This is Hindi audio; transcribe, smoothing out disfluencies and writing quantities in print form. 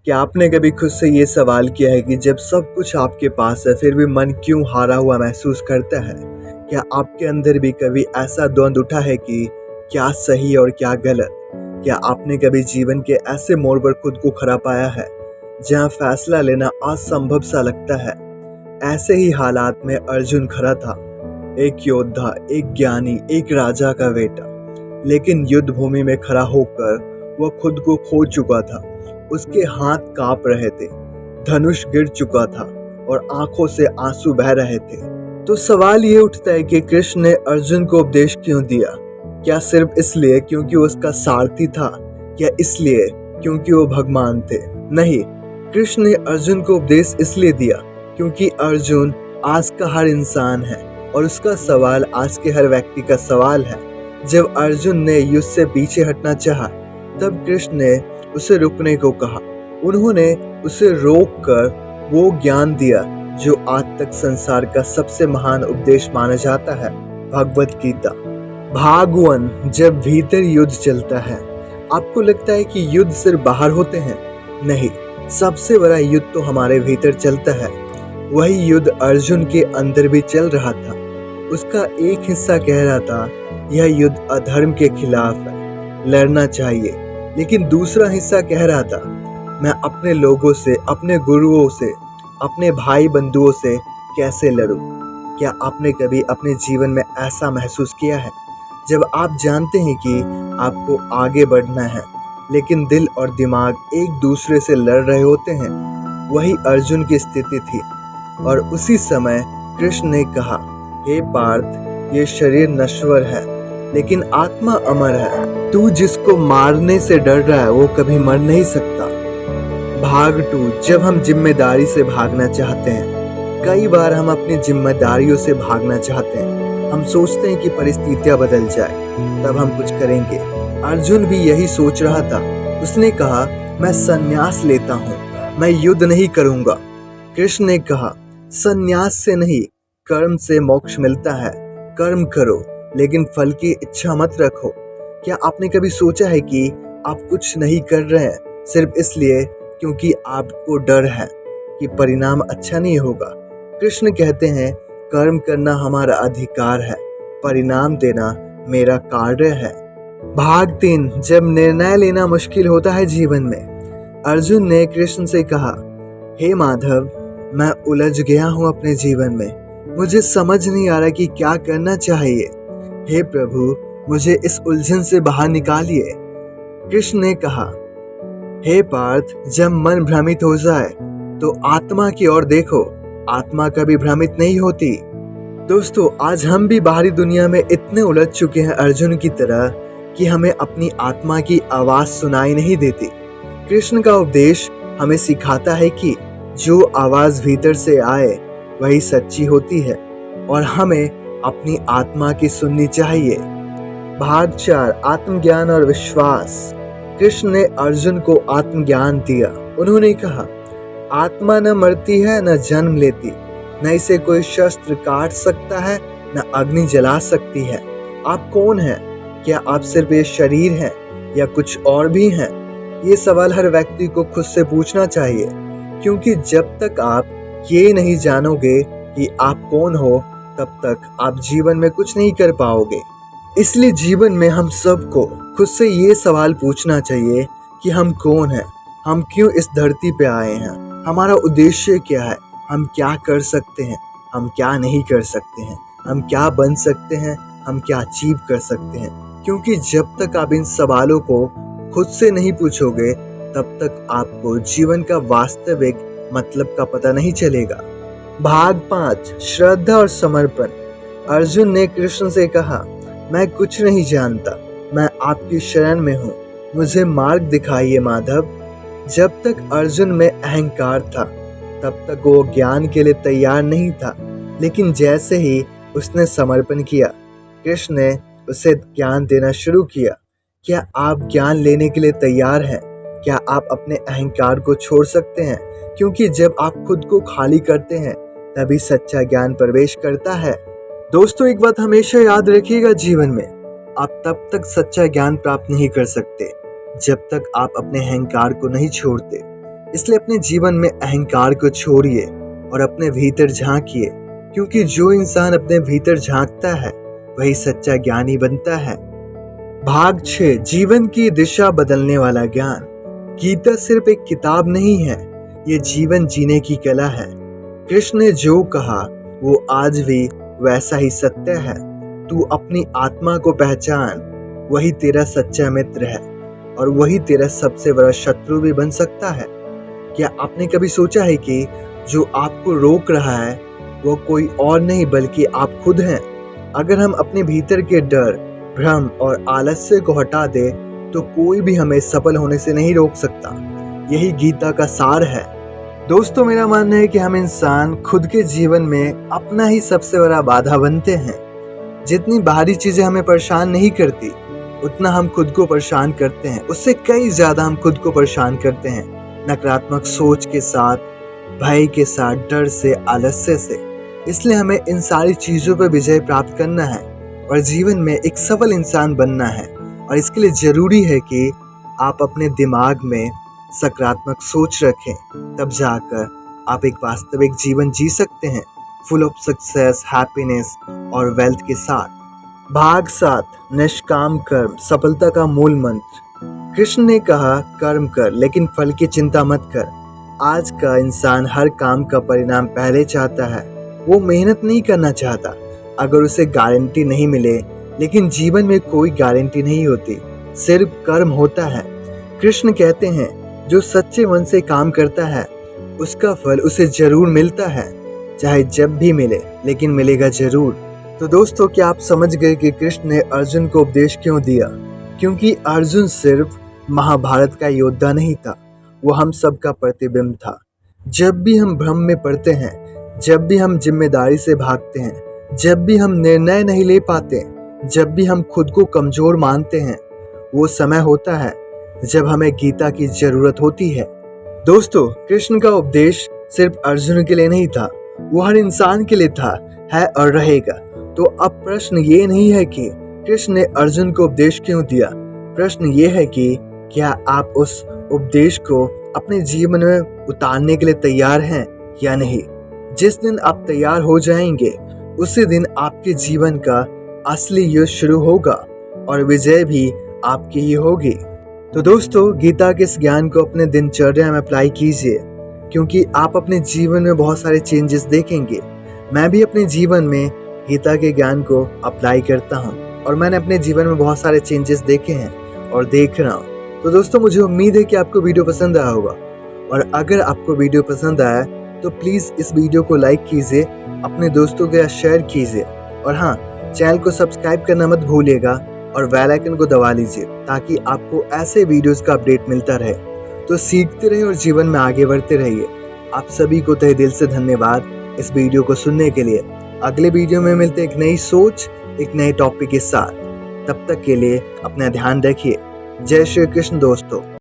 क्या आपने कभी खुद से ये सवाल किया है कि जब सब कुछ आपके पास है फिर भी मन क्यों हारा हुआ महसूस करता है? क्या आपके अंदर भी कभी ऐसा द्वंद उठा है कि क्या सही और क्या गलत? क्या आपने कभी जीवन के ऐसे मोड़ पर खुद को खड़ा पाया है जहाँ फैसला लेना असंभव सा लगता है? ऐसे ही हालात में अर्जुन खड़ा था, एक योद्धा, एक ज्ञानी, एक राजा का बेटा। लेकिन युद्ध भूमि में खड़ा होकर वह खुद को खो चुका था। उसके हाथ कांप रहे थे, धनुष गिर चुका था और आंखों से आंसू बह रहे थे। तो सवाल ये उठता है कि कृष्ण ने अर्जुन को उपदेश क्यों दिया? क्या सिर्फ इसलिए क्योंकि वो उसका सारथी था, या इसलिए क्योंकि वो भगवान थे? नहीं, कृष्ण ने अर्जुन को उपदेश इसलिए दिया क्योंकि अर्जुन आज का हर इंसान है और उसका सवाल आज के हर व्यक्ति का सवाल है। जब अर्जुन ने युद्ध से पीछे हटना चाहा, तब कृष्ण ने उसे रुकने को कहा। उन्होंने उसे रोककर वो ज्ञान दिया जो आज तक संसार का सबसे महान उपदेश माना जाता है, भगवत गीता। भाग 1। जब भीतर युद्ध चलता है। आपको लगता है कि युद्ध सिर्फ बाहर होते हैं? नहीं, सबसे बड़ा युद्ध तो हमारे भीतर चलता है। वही युद्ध अर्जुन के अंदर भी चल रहा था। उसका एक हिस्सा कह रहा था, यह युद्ध अधर्म के खिलाफ है, लड़ना चाहिए। लेकिन दूसरा हिस्सा कह रहा था, मैं अपने लोगों से, अपने गुरुओं से, अपने भाई बंधुओं से कैसे लड़ूं? क्या आपने कभी अपने जीवन में ऐसा महसूस किया है जब आप जानते हैं कि आपको आगे बढ़ना है, लेकिन दिल और दिमाग एक दूसरे से लड़ रहे होते हैं? वही अर्जुन की स्थिति थी। और उसी समय कृष्ण ने कहा, हे पार्थ, ये शरीर नश्वर है लेकिन आत्मा अमर है। तू जिसको मारने से डर रहा है वो कभी मर नहीं सकता। भाग 2। जब हम जिम्मेदारी से भागना चाहते हैं। कई बार हम अपनी जिम्मेदारियों से भागना चाहते हैं। हम सोचते हैं कि परिस्थितियां बदल जाए, तब हम कुछ करेंगे। अर्जुन भी यही सोच रहा था। उसने कहा, मैं संन्यास लेता हूँ, मैं युद्ध नहीं करूँगा। कृष्ण ने कहा, संन्यास से नहीं, कर्म से मोक्ष मिलता है। कर्म करो, लेकिन फल की इच्छा मत रखो। क्या आपने कभी सोचा है कि आप कुछ नहीं कर रहे हैं सिर्फ इसलिए क्योंकि आपको डर है कि परिणाम अच्छा नहीं होगा? कृष्ण कहते हैं, कर्म करना हमारा अधिकार है, परिणाम देना मेरा कार्य है। भाग 3। जब निर्णय लेना मुश्किल होता है जीवन में। अर्जुन ने कृष्ण से कहा, हे माधव, मैं उलझ गया हूँ अपने जीवन में। मुझे समझ नहीं आ रहा कि क्या करना चाहिए। हे प्रभु, मुझे इस उलझन से बाहर निकालिए। कृष्ण ने कहा, हे पार्थ, जब मन भ्रमित हो जाए तो आत्मा की ओर देखो, आत्मा कभी भ्रमित नहीं होती। दोस्तों, आज हम भी बाहरी दुनिया में इतने उलझ चुके हैं अर्जुन की तरह कि हमें अपनी आत्मा की आवाज सुनाई नहीं देती। कृष्ण का उपदेश हमें सिखाता है कि जो आवाज भीतर से आए वही सच्ची होती है और हमें अपनी आत्मा की सुननी चाहिए। भाग 4। आत्मज्ञान और विश्वास। कृष्ण ने अर्जुन को आत्मज्ञान दिया। उन्होंने कहा, आत्मा न मरती है न जन्म लेती, न इसे कोई शस्त्र काट सकता है न अग्नि जला सकती है। आप कौन हैं? क्या आप सिर्फ ये शरीर हैं या कुछ और भी हैं? ये सवाल हर व्यक्ति को खुद से पूछना चाहिए, क्योंकि जब तक आप ये नहीं जानोगे कि आप कौन हो, तब तक आप जीवन में कुछ नहीं कर पाओगे। इसलिए जीवन में हम सबको खुद से ये सवाल पूछना चाहिए कि हम कौन हैं, हम क्यों इस धरती पे आए हैं, हमारा उद्देश्य क्या है, हम क्या कर सकते हैं, हम क्या नहीं कर सकते हैं, हम क्या बन सकते हैं, हम क्या अचीव कर सकते हैं। क्योंकि जब तक आप इन सवालों को खुद से नहीं पूछोगे, तब तक आपको जीवन का वास्तविक मतलब का पता नहीं चलेगा। भाग 5। श्रद्धा और समर्पण। अर्जुन ने कृष्ण से कहा, मैं कुछ नहीं जानता, मैं आपकी शरण में हूँ, मुझे मार्ग दिखाइए माधव। जब तक अर्जुन में अहंकार था, तब तक वो ज्ञान के लिए तैयार नहीं था। लेकिन जैसे ही उसने समर्पण किया, कृष्ण ने उसे ज्ञान देना शुरू किया। क्या आप ज्ञान लेने के लिए तैयार हैं? क्या आप अपने अहंकार को छोड़ सकते हैं? क्योंकि जब आप खुद को खाली करते हैं, तभी सच्चा ज्ञान प्रवेश करता है। दोस्तों, एक बात हमेशा याद रखिएगा, जीवन में आप तब तक सच्चा ज्ञान प्राप्त नहीं कर सकते जब तक आप अपने अहंकार को नहीं छोड़ते। इसलिए अपने जीवन में अहंकार को छोड़िए और अपने भीतर झांकिए, क्योंकि जो इंसान अपने भीतर झांकता है वही सच्चा ज्ञानी बनता है। भाग 6, जीवन की दिशा बदलने वाला ज्ञान। गीता सिर्फ एक किताब नहीं है, ये जीवन जीने की कला है। कृष्ण ने जो कहा वो आज भी वैसा ही सत्य है। तू अपनी आत्मा को पहचान, वही तेरा सच्चा मित्र है और वही तेरा सबसे बड़ा शत्रु भी बन सकता है। क्या आपने कभी सोचा है कि जो आपको रोक रहा है वो कोई और नहीं बल्कि आप खुद हैं? अगर हम अपने भीतर के डर, भ्रम और आलस्य को हटा दे तो कोई भी हमें सफल होने से नहीं रोक सकता। यही गीता का सार है। दोस्तों, मेरा मानना है कि हम इंसान खुद के जीवन में अपना ही सबसे बड़ा बाधा बनते हैं। जितनी बाहरी चीजें हमें परेशान नहीं करती उतना हम खुद को परेशान करते हैं, उससे कई ज्यादा हम खुद को परेशान करते हैं। नकारात्मक सोच के साथ, भय के साथ, डर से, आलस्य से। इसलिए हमें इन सारी चीजों पर विजय प्राप्त करना है और जीवन में एक सफल इंसान बनना है। और इसके लिए जरूरी है कि आप अपने दिमाग में सकारात्मक सोच रखें, तब जाकर आप एक वास्तविक जीवन जी सकते हैं, फुल ऑफ सक्सेस, हैप्पीनेस और वेल्थ के साथ। भाग 7, निष्काम कर्म, सफलता का मूल मंत्र। कृष्ण ने कहा, कर्म कर लेकिन फल की चिंता मत कर। आज का इंसान हर काम का परिणाम पहले चाहता है, वो मेहनत नहीं करना चाहता। अगर उसे गारंटी नहीं मिले, लेकिन जीवन में कोई गारंटी नहीं होती, सिर्फ कर्म होता है। कृष्ण कहते हैं, जो सच्चे मन से काम करता है उसका फल उसे जरूर मिलता है, चाहे जब भी मिले, लेकिन मिलेगा जरूर। तो दोस्तों, क्या आप समझ गए कि कृष्ण ने अर्जुन को उपदेश क्यों दिया? क्योंकि अर्जुन सिर्फ महाभारत का योद्धा नहीं था, वो हम सबका प्रतिबिंब था। जब भी हम भ्रम में पड़ते हैं, जब भी हम जिम्मेदारी से भागते हैं, जब भी हम निर्णय नहीं ले पाते, जब भी हम खुद को कमजोर मानते हैं, वो समय होता है जब हमें गीता की जरूरत होती है। दोस्तों, कृष्ण का उपदेश सिर्फ अर्जुन के लिए नहीं था, वो हर इंसान के लिए था, है और रहेगा। तो अब प्रश्न ये नहीं है कि कृष्ण ने अर्जुन को उपदेश क्यों दिया, प्रश्न ये है कि क्या आप उस उपदेश को अपने जीवन में उतारने के लिए तैयार हैं या नहीं। जिस दिन आप तैयार हो जाएंगे, उसी दिन आपके जीवन का असली युद्ध शुरू होगा और विजय भी आपकी ही होगी। तो दोस्तों, गीता के इस ज्ञान को अपने दिनचर्या में अप्लाई कीजिए, क्योंकि आप अपने जीवन में बहुत सारे चेंजेस देखेंगे। मैं भी अपने जीवन में गीता के ज्ञान को अप्लाई करता हूँ और मैंने अपने जीवन में बहुत सारे चेंजेस देखे हैं और देख रहा हूँ। तो दोस्तों, मुझे उम्मीद है कि आपको वीडियो पसंद आया होगा, और अगर आपको वीडियो पसंद आया तो प्लीज़ इस वीडियो को लाइक कीजिए, अपने दोस्तों के साथ शेयर कीजिए, और हाँ, चैनल को सब्सक्राइब करना मत भूलिएगा और बेल आइकन को दबा लीजिए, ताकि आपको ऐसे वीडियोस का अपडेट मिलता रहे। तो सीखते रहिए और जीवन में आगे बढ़ते रहिए। आप सभी को तहे दिल से धन्यवाद इस वीडियो को सुनने के लिए। अगले वीडियो में मिलते एक नई सोच, एक नए टॉपिक के साथ। तब तक के लिए अपना ध्यान रखिए। जय श्री कृष्ण दोस्तों।